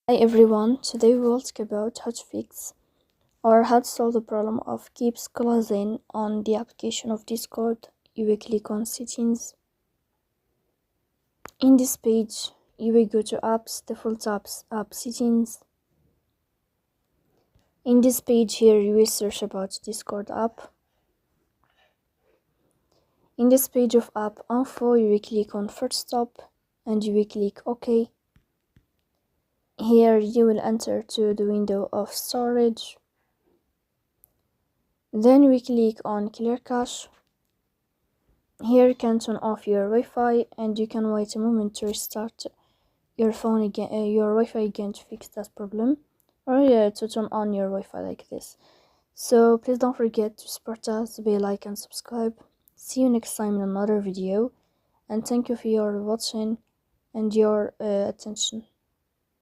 Hi everyone, today we will talk about how to fix or how to solve the problem of keeps closing on the application of Discord. You will click on settings. In this page, you will go to apps, default apps, app settings. In this page here, you will search about Discord app. In this page of app info, you will click on first stop and you will click OK. Here you will enter to the window of storage. Then we click on clear cache. Here you can turn off your Wi-Fi and you can wait a moment to restart your phone again, your Wi-Fi again to fix that problem, or to turn on your Wi-Fi like this. So please don't forget to support us, be like and subscribe. See you next time in another video, and thank you for your watching and your attention.